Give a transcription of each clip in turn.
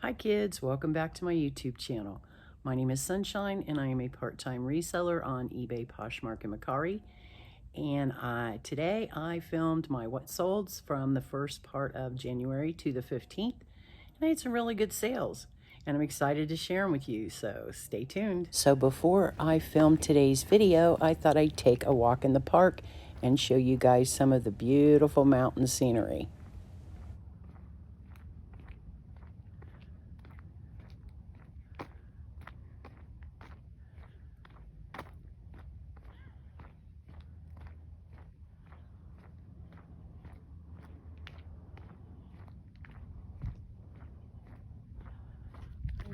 Hi kids, welcome back to my YouTube channel. My name is Sunshine and I am a part-time reseller on eBay, Poshmark and Mercari. And today I filmed my what solds from the first part of January to the 15th. And I had some really good sales and I'm excited to share them with you, so stay tuned. So before I film today's video, I thought I'd take a walk in the park and show you guys some of the beautiful mountain scenery.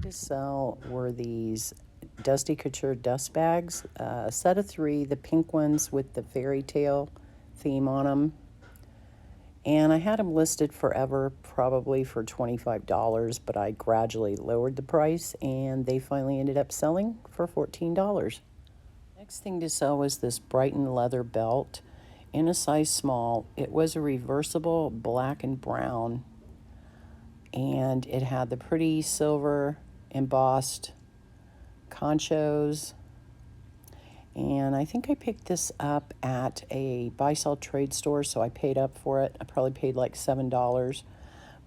To sell were these Dusty Couture dust bags, a set of 3, the pink ones with the fairy tale theme on them. And I had them listed forever, probably for $25, but I gradually lowered the price and they finally ended up selling for $14. Next thing to sell was this Brighton leather belt in a size small. It was a reversible black and brown, and it had the pretty silver embossed conchos, and I think I picked this up at a buy-sell trade store, so I paid up for it. I probably paid like $7,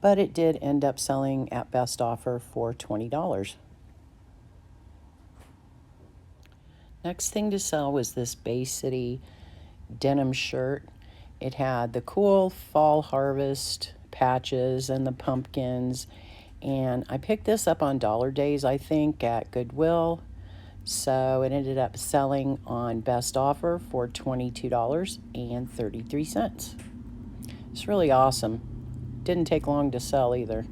but it did end up selling at best offer for $20. Next thing to sell was this Bay City denim shirt. It had the cool fall harvest patches and the pumpkins, and I picked this up on dollar days, I think, at Goodwill. So it ended up selling on best offer for $22.33. It's really awesome. Didn't take long to sell either.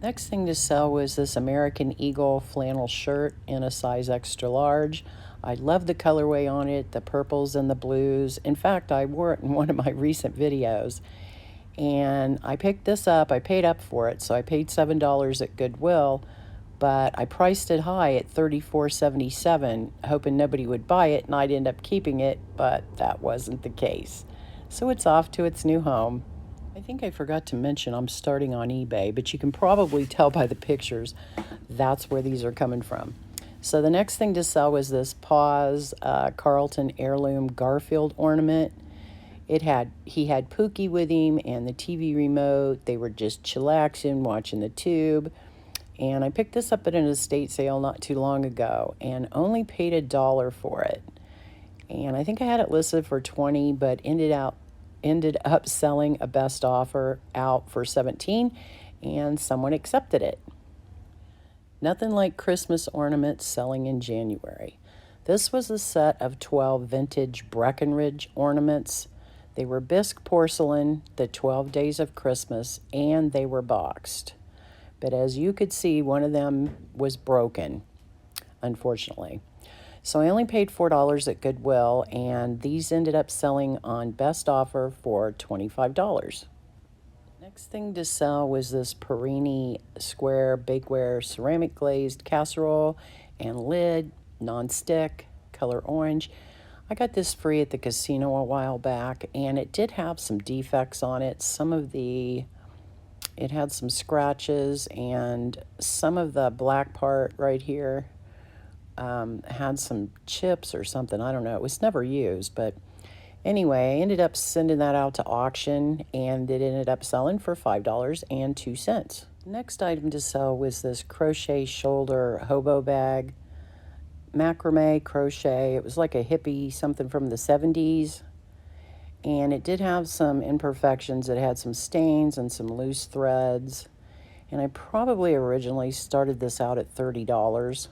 Next thing to sell was this American Eagle flannel shirt in a size extra large. I love the colorway on it, the purples and the blues. In fact, I wore it in one of my recent videos. And I picked this up. I paid up for it, so I paid $7 at Goodwill, but I priced it high at $34.77, hoping nobody would buy it and I'd end up keeping it, but that wasn't the case. So it's off to its new home. I think I forgot to mention I'm starting on eBay, but you can probably tell by the pictures that's where these are coming from. So the next thing to sell was this Paws Carlton heirloom Garfield ornament. He had Pookie with him and the TV remote. They were just chillaxing, watching the tube. And I picked this up at an estate sale not too long ago and only paid $1 for it. And I think I had it listed for $20, but ended up selling a best offer out for $17, and someone accepted it. Nothing like Christmas ornaments selling in January. This was a set of 12 vintage Breckenridge ornaments. They were bisque porcelain, the 12 days of Christmas, and they were boxed. But as you could see, one of them was broken, unfortunately. So I only paid $4 at Goodwill, and these ended up selling on best offer for $25. Next thing to sell was this Perini square bakeware ceramic glazed casserole and lid, non-stick, color orange. I got this free at the casino a while back, and it did have some defects on it. It had some scratches, and some of the black part right here had some chips or something. I don't know. It was never used, but anyway, I ended up sending that out to auction, and it ended up selling for $5.02. Next item to sell was this crochet shoulder hobo bag. Macrame crochet. It was like a hippie something from the 70s, and it did have some imperfections. It had some stains and some loose threads, and I probably originally started this out at $30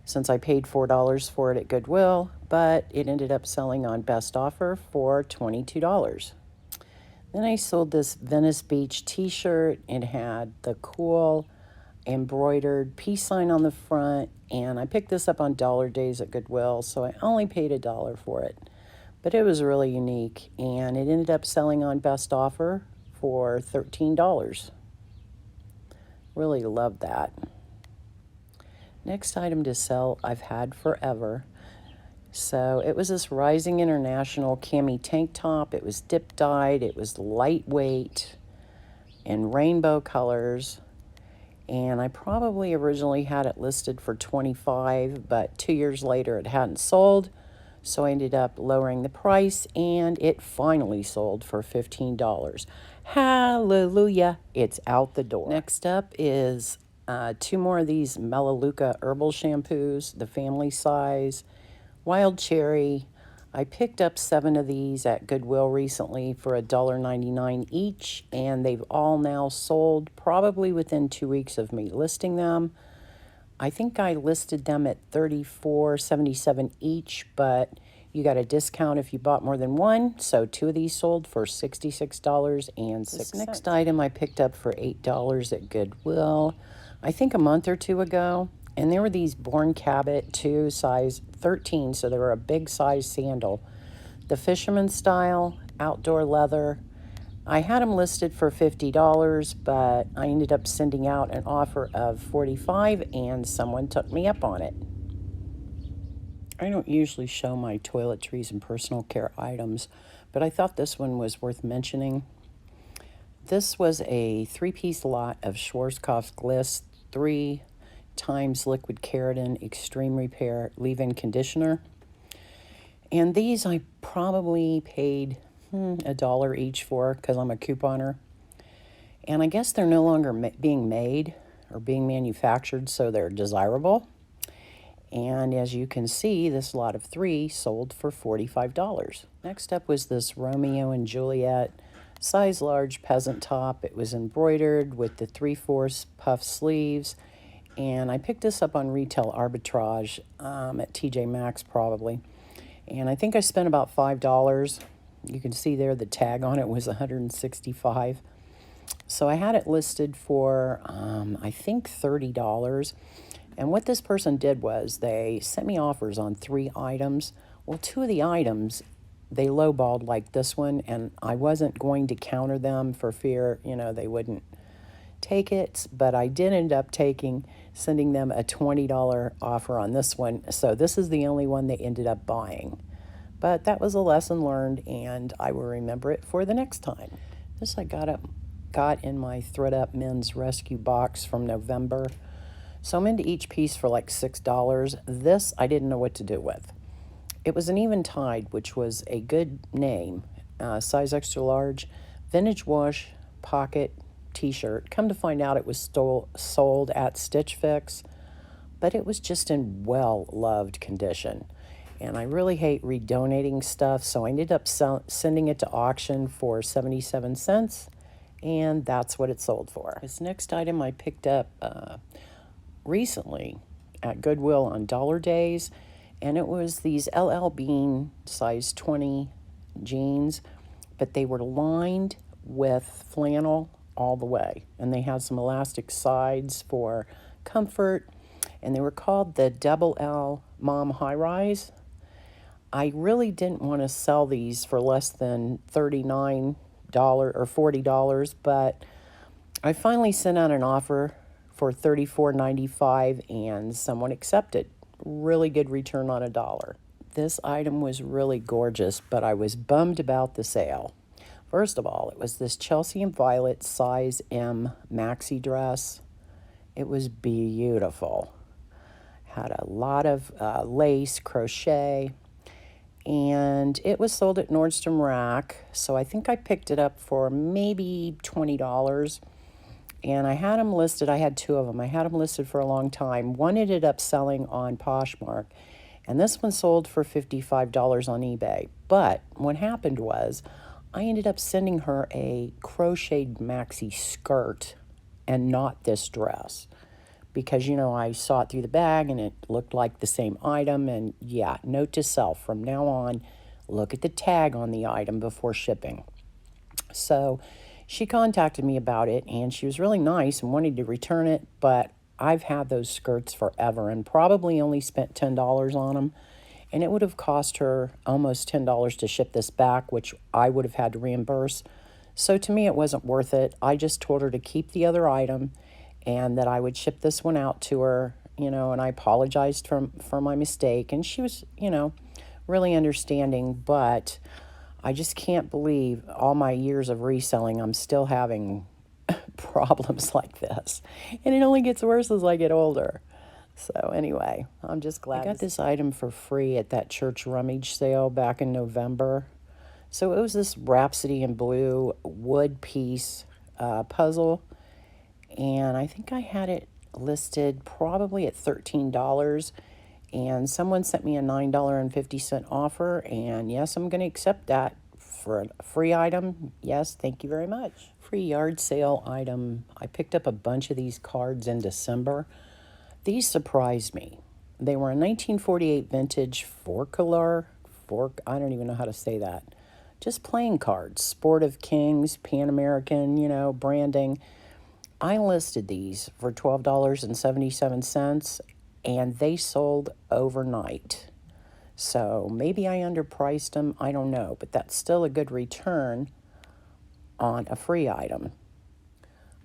since I paid $4 for it at Goodwill, but it ended up selling on best offer for $22. Then I sold this Venice Beach t-shirt. It had the cool embroidered peace sign on the front, and I picked this up on dollar days at Goodwill, so I only paid $1 for it. But it was really unique, and it ended up selling on best offer for $13. Really loved that. Next item to sell I've had forever. So it was this Rising International cami tank top. It was dip dyed. It was lightweight. in rainbow colors. And I probably originally had it listed for $25, but 2 years later it hadn't sold. So I ended up lowering the price, and it finally sold for $15. Hallelujah, it's out the door. Next up is 2 more of these Melaleuca herbal shampoos, the family size, wild cherry. I picked up 7 of these at Goodwill recently for $1.99 each, and they've all now sold probably within 2 weeks of me listing them. I think I listed them at $34.77 each, but you got a discount if you bought more than one. So 2 of these sold for $66.06. This next item I picked up for $8 at Goodwill, I think a month or 2 ago. And there were these Born Cabot 2 size 13, so they were a big size sandal. The fisherman style, outdoor leather. I had them listed for $50, but I ended up sending out an offer of $45, and someone took me up on it. I don't usually show my toiletries and personal care items, but I thought this one was worth mentioning. This was a 3-piece lot of Schwarzkopf Gliss 3 times liquid keratin extreme repair leave-in conditioner. And these I probably paid $1 each for because I'm a couponer. And I guess they're no longer being made or being manufactured, so they're desirable. And as you can see, this lot of 3 sold for $45. Next up was this Romeo and Juliet size large peasant top. It was embroidered with the 3/4 puff sleeves. And I picked this up on retail arbitrage at TJ Maxx probably. And I think I spent about $5. You can see there the tag on it was $165. So I had it listed for, I think, $30. And what this person did was they sent me offers on 3 items. Well, 2 of the items, they lowballed like this one, and I wasn't going to counter them for fear, they wouldn't take it. But I did end up sending them a $20 offer on this one. So this is the only one they ended up buying. But that was a lesson learned, and I will remember it for the next time. This I got in my Thread Up Men's Rescue box from November. So I'm into each piece for like $6. This I didn't know what to do with. It was an Eventide, which was a good name, size extra large, vintage wash pocket t-shirt. Come to find out it was sold at Stitch Fix, but it was just in well-loved condition. And I really hate redonating stuff, so I ended up sending it to auction for 77 cents, and that's what it sold for. This next item I picked up recently at Goodwill on Dollar Days, and it was these LL Bean size 20 jeans, but they were lined with flannel all the way, and they had some elastic sides for comfort, and they were called the Double L Mom High Rise. I really didn't want to sell these for less than $39 or $40, but I finally sent out an offer for $34.95, and someone accepted. Really good return on $1. This item was really gorgeous, but I was bummed about the sale. First of all, it was this Chelsea and Violet size M maxi dress. It was beautiful. Had a lot of lace, crochet, and it was sold at Nordstrom Rack. So I think I picked it up for maybe $20. And I had them listed. I had 2 of them. I had them listed for a long time. One ended up selling on Poshmark, and this one sold for $55 on eBay. But what happened was I ended up sending her a crocheted maxi skirt and not this dress. Because, I saw it through the bag and it looked like the same item. And yeah, note to self, from now on, look at the tag on the item before shipping. So she contacted me about it, and she was really nice and wanted to return it. But I've had those skirts forever and probably only spent $10 on them. And it would have cost her almost $10 to ship this back, which I would have had to reimburse. So to me, it wasn't worth it. I just told her to keep the other item and that I would ship this one out to her, and I apologized for my mistake. And she was, really understanding, but I just can't believe all my years of reselling, I'm still having problems like this. And it only gets worse as I get older. So anyway, I'm just glad. I got this item for free at that church rummage sale back in November. So it was this Rhapsody in Blue wood piece puzzle. And I think I had it listed probably at $13. And someone sent me a $9.50 offer. And yes, I'm going to accept that for a free item. Yes, thank you very much. Free yard sale item. I picked up a bunch of these cards in December. These surprised me. They were a 1948 vintage I don't even know how to say that. Just playing cards. Sport of Kings, Pan American, branding. I listed these for $12.77, and they sold overnight. So maybe I underpriced them. I don't know. But that's still a good return on a free item.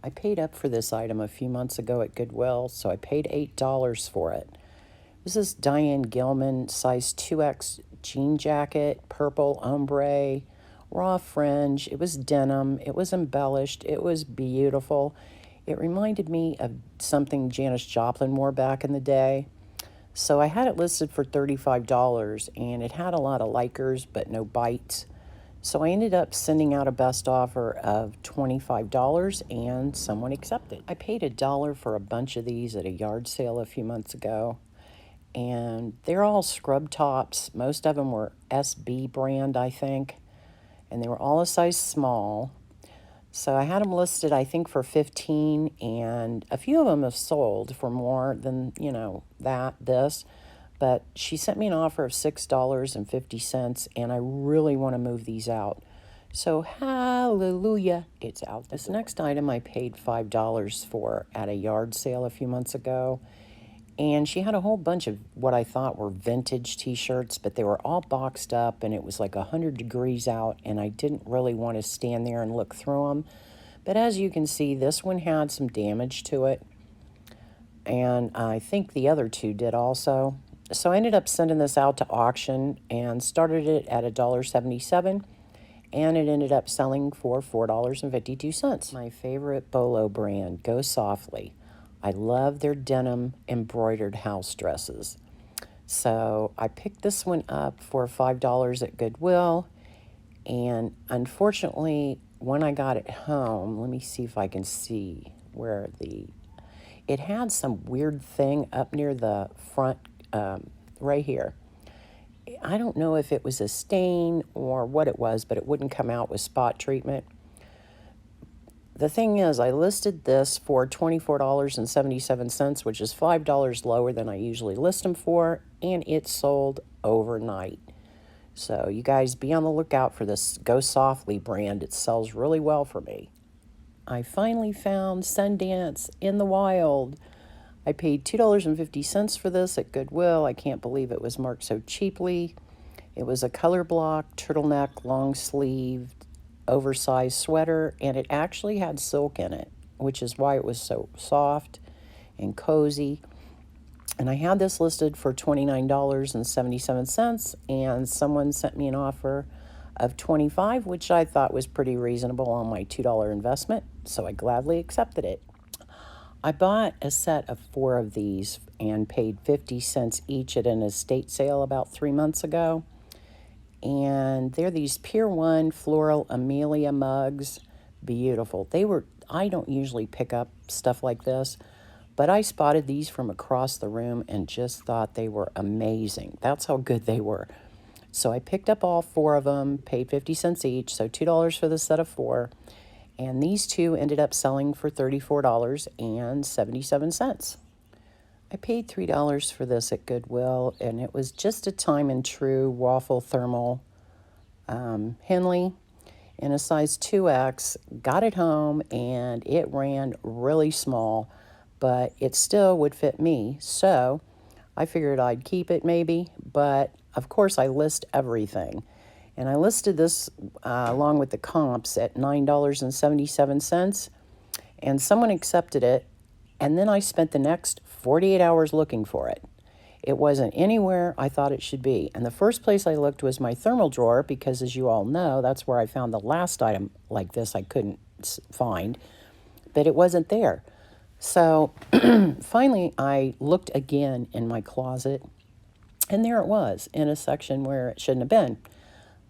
I paid up for this item a few months ago at Goodwill, so I paid $8 for it. It was this Diane Gilman size 2X jean jacket, purple ombre, raw fringe. It was denim. It was embellished. It was beautiful. It reminded me of something Janis Joplin wore back in the day. So I had it listed for $35, and it had a lot of likers, but no bites. So I ended up sending out a best offer of $25, and someone accepted. I paid $1 for a bunch of these at a yard sale a few months ago, and they're all scrub tops. Most of them were SB brand, I think, and they were all a size small. So I had them listed, I think, for $15, and a few of them have sold for more than, this. But she sent me an offer of $6.50, and I really want to move these out. So hallelujah, it's out. This next item I paid $5 for at a yard sale a few months ago. And she had a whole bunch of what I thought were vintage t-shirts, but they were all boxed up, and it was like 100 degrees out, and I didn't really want to stand there and look through them. But as you can see, this one had some damage to it, and I think the other two did also. So I ended up sending this out to auction and started it at $1.77, and it ended up selling for $4.52. My favorite Bolo brand, Go Softly. I love their denim embroidered house dresses. So I picked this one up for $5 at Goodwill, and unfortunately, when I got it home, let me see if I can see where it had some weird thing up near the front, right here. I don't know if it was a stain or what it was, but it wouldn't come out with spot treatment. The thing is, I listed this for $24.77, which is $5 lower than I usually list them for, and it sold overnight. So you guys be on the lookout for this Go Softly brand. It sells really well for me. I finally found Sundance in the wild. I paid $2.50 for this at Goodwill. I can't believe it was marked so cheaply. It was a color block, turtleneck, long sleeved, oversized sweater, and it actually had silk in it, which is why it was so soft and cozy. And I had this listed for $29.77, and someone sent me an offer of $25, which I thought was pretty reasonable on my $2 investment, so I gladly accepted it. I bought a set of 4 of these and paid 50 cents each at an estate sale about 3 months ago. And they're these Pier 1 floral Amelia mugs. Beautiful. I don't usually pick up stuff like this, but I spotted these from across the room and just thought they were amazing. That's how good they were. So I picked up all 4 of them, paid 50 cents each, so $2 for the set of 4. And these 2 ended up selling for $34.77. I paid $3 for this at Goodwill, and it was just a time and true waffle thermal Henley in a size 2X. Got it home, and it ran really small, but it still would fit me. So I figured I'd keep it maybe, but of course I list everything. And I listed this along with the comps at $9.77, and someone accepted it, and then I spent the next 48 hours looking for it. It wasn't anywhere I thought it should be. And the first place I looked was my thermal drawer, because as you all know, that's where I found the last item like this I couldn't find. but it wasn't there. So finally, I looked again in my closet, and there it was in a section where it shouldn't have been.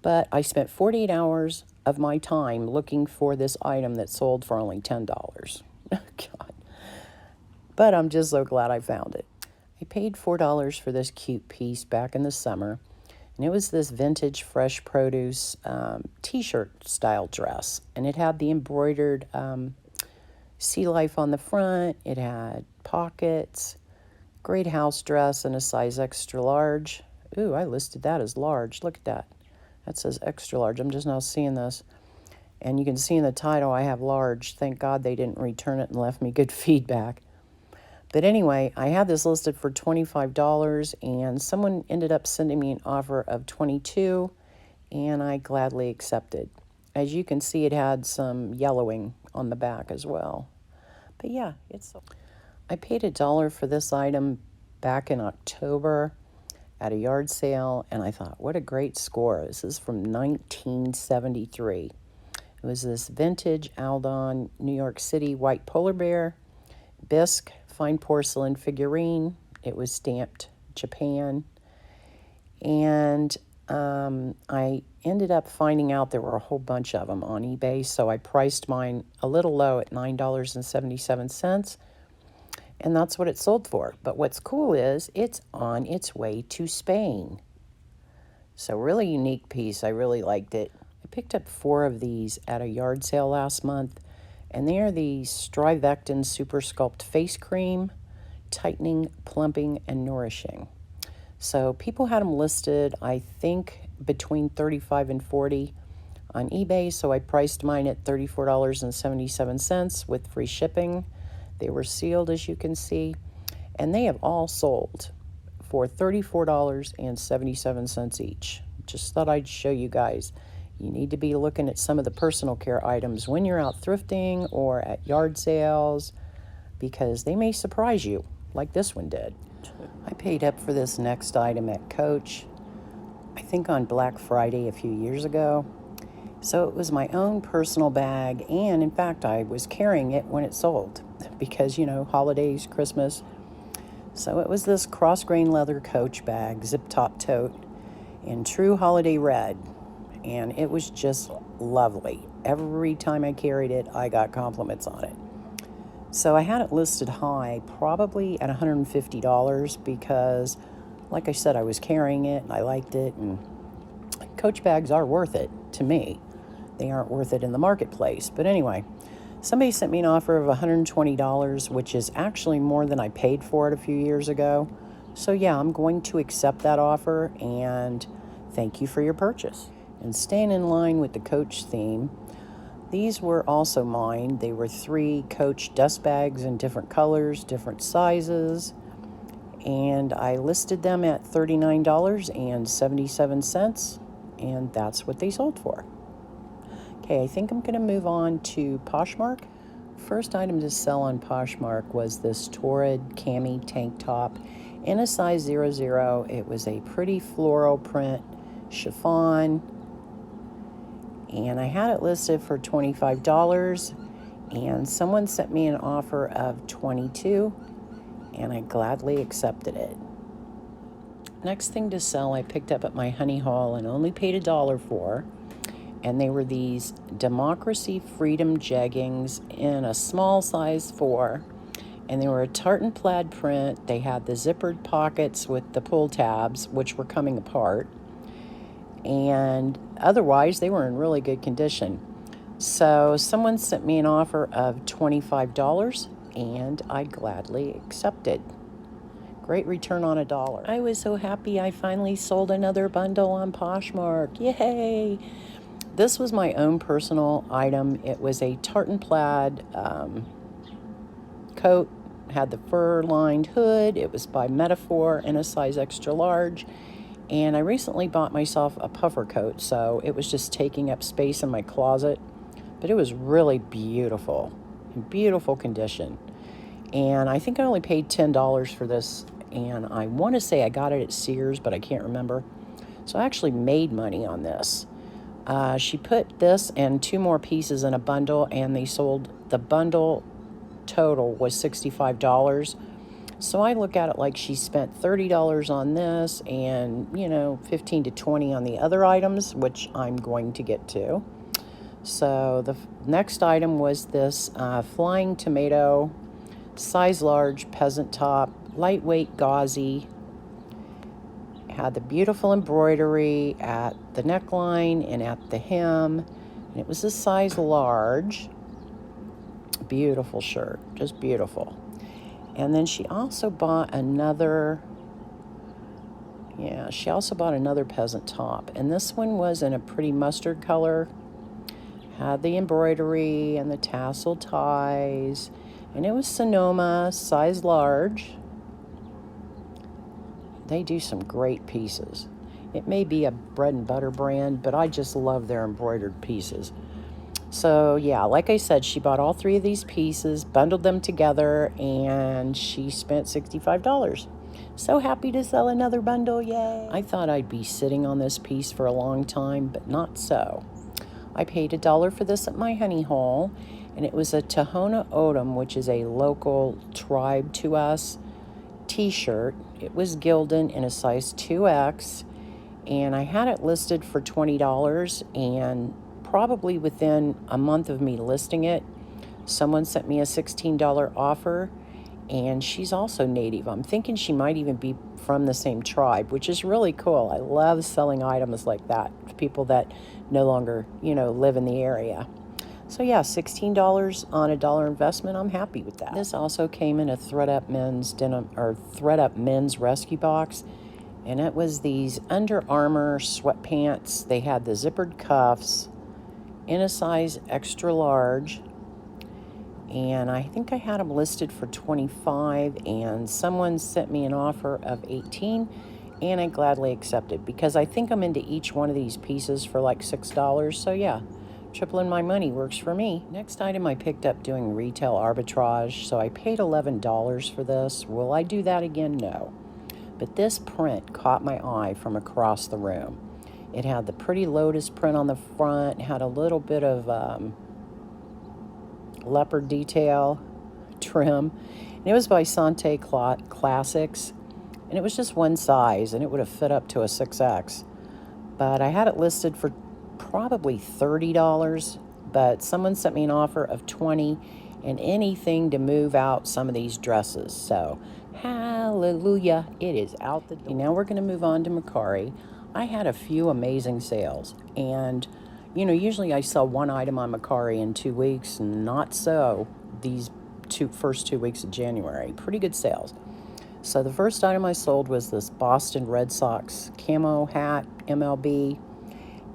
But I spent 48 hours of my time looking for this item that sold for only $10. God. But I'm just so glad I found it. I paid $4 for this cute piece back in the summer, and it was this vintage fresh produce t-shirt style dress, and it had the embroidered sea life on the front. It had pockets, great house dress in a size extra large. Ooh, I listed that as large. Look at that. That says extra large. I'm just now seeing this. And you can see in the title I have large. Thank God they didn't return it and left me good feedback. But anyway, I had this listed for $25, and someone ended up sending me an offer of $22, and I gladly accepted. As you can see, it had some yellowing on the back as well. But yeah, I paid $1 for this item back in October at a yard sale, and I thought, what a great score. This is from 1973. It was this vintage Aldon, New York City white polar bear, bisque, fine porcelain figurine. It was stamped Japan. And I ended up finding out there were a whole bunch of them on eBay, so I priced mine a little low at $9.77, and that's what it sold for. But what's cool is it's on its way to Spain. So really unique piece. I really liked it. I picked up 4 of these at a yard sale last month, and they are the Strivectin Super Sculpt Face Cream, tightening, plumping, and nourishing. So people had them listed, I think, between $35 and $40 on eBay, so I priced mine at $34.77 with free shipping. They were sealed, as you can see, and they have all sold for $34.77 each. Just thought I'd show you guys. You need to be looking at some of the personal care items when you're out thrifting or at yard sales, because they may surprise you, like this one did. I paid up for this next item at Coach, I think on Black Friday a few years ago. So it was my own personal bag, and in fact, I was carrying it when it sold because, you know, holidays, Christmas. So it was this cross-grain leather Coach bag, zip-top tote, in true holiday red, and it was just lovely. Every time I carried it, I got compliments on it. So I had it listed high, probably at $150, because, like I said, I was carrying it, and I liked it, and Coach bags are worth it to me. They aren't worth it in the marketplace. But anyway, somebody sent me an offer of $120, which is actually more than I paid for it a few years ago. So yeah, I'm going to accept that offer, and thank you for your purchase. And staying in line with the Coach theme, these were also mine. They were 3 Coach dust bags in different colors, different sizes, and I listed them at $39.77, and that's what they sold for. Okay, I think I'm going to move on to Poshmark. First item to sell on Poshmark was this Torrid cami tank top in a size 00. It was a pretty floral print chiffon, and I had it listed for $25, and someone sent me an offer of $22, and I gladly accepted it. Next thing to sell I picked up at my honey haul and only paid $1 for, and they were these Democracy Freedom jeggings in a small size 4, and they were a tartan plaid print. They had the zippered pockets with the pull tabs, which were coming apart, and otherwise they were in really good condition. So someone sent me an offer of $25, and I gladly accepted. Great return on $1. I was so happy I finally sold another bundle on Poshmark. Yay! This was my own personal item. It was a tartan plaid coat, had the fur-lined hood. It was by Metaphor in a size extra large. And I recently bought myself a puffer coat, so it was just taking up space in my closet. But it was really beautiful, in beautiful condition. And I think I only paid $10 for this, and I want to say I got it at Sears, but I can't remember. So I actually made money on this. She put this and 2 more pieces in a bundle, and they sold, the bundle total was $65. So I look at it like she spent $30 on this and, you know, 15 to 20 on the other items, which I'm going to get to. So the next item was this flying tomato, size large, peasant top, lightweight, gauzy. Had the beautiful embroidery at the neckline and at the hem. And it was a size large. Beautiful shirt, just beautiful. And then she also bought another, peasant top. And this one was in a pretty mustard color. Had the embroidery and the tassel ties. And it was Sonoma, size large. They do some great pieces. It may be a bread and butter brand, but I just love their embroidered pieces. So yeah, like I said, she bought all 3 of these pieces, bundled them together, and she spent $65. So happy to sell another bundle, yay! I thought I'd be sitting on this piece for a long time, but not so. I paid $1 for this at my honey hole, and it was a Tohono O'odham, which is a local tribe to us, t-shirt. It was Gildan in a size 2X, and I had it listed for $20, and probably within a month of me listing it, someone sent me a $16 offer, and she's also native. I'm thinking she might even be from the same tribe, which is really cool. I love selling items like that to people that no longer, you know, live in the area. So yeah, $16 on a $1 investment. I'm happy with that. This also came in a thread-up men's denim, or thread-up men's rescue box, and it was these Under Armour sweatpants. They had the zippered cuffs in a size extra large, and I think I had them listed for $25, and someone sent me an offer of $18, and I gladly accepted because I think I'm into each one of these pieces for like $6. So yeah, tripling my money works for me. Next item I picked up doing retail arbitrage, so I paid $11 for this. Will I do that again? No. But this print caught my eye from across the room. It had the pretty lotus print on the front, had a little bit of leopard detail trim, and it was by Sante Classics, and it was just one size, and it would have fit up to a 6X. But I had it listed for probably $30, but someone sent me an offer of $20 and anything to move out some of these dresses. So hallelujah, it is out the door. Now we're going to move on to Mercari. I had a few amazing sales, and you know, usually I sell one item on Mercari in 2 weeks, not so these first 2 weeks of January. Pretty good sales. So the first item I sold was this Boston Red Sox camo hat, MLB,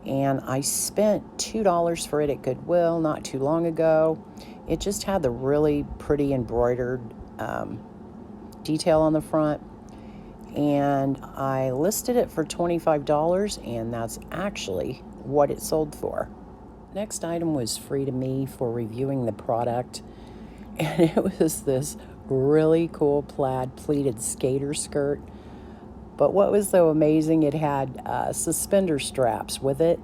and I spent $2 for it at Goodwill not too long ago. It just had the really pretty embroidered detail on the front, and I listed it for $25, and that's actually what it sold for. Next item was free to me for reviewing the product, and it was this really cool plaid pleated skater skirt. But what was so amazing, it had suspender straps with it,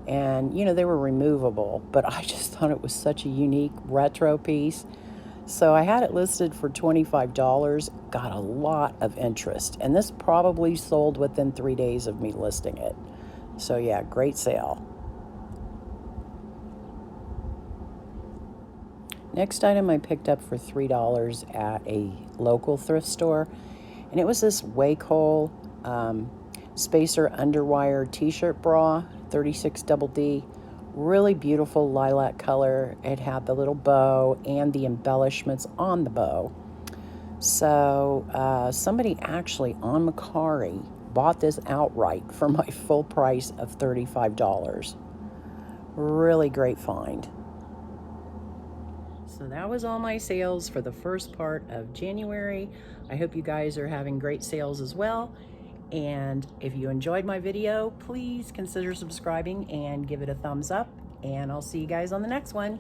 and you know, they were removable, but I just thought it was such a unique retro piece. So I had it listed for $25, got a lot of interest, and this probably sold within 3 days of me listing it. So yeah, great sale. Next item I picked up for $3 at a local thrift store, and it was this Wacol Spacer Underwire t-shirt bra, 36 double D. Really beautiful lilac color. It had the little bow and the embellishments on the bow. So somebody actually on Mercari bought this outright for my full price of $35. Really great find. So that was all my sales for the first part of January. I hope you guys are having great sales as well. And if you enjoyed my video, please consider subscribing and give it a thumbs up. And I'll see you guys on the next one.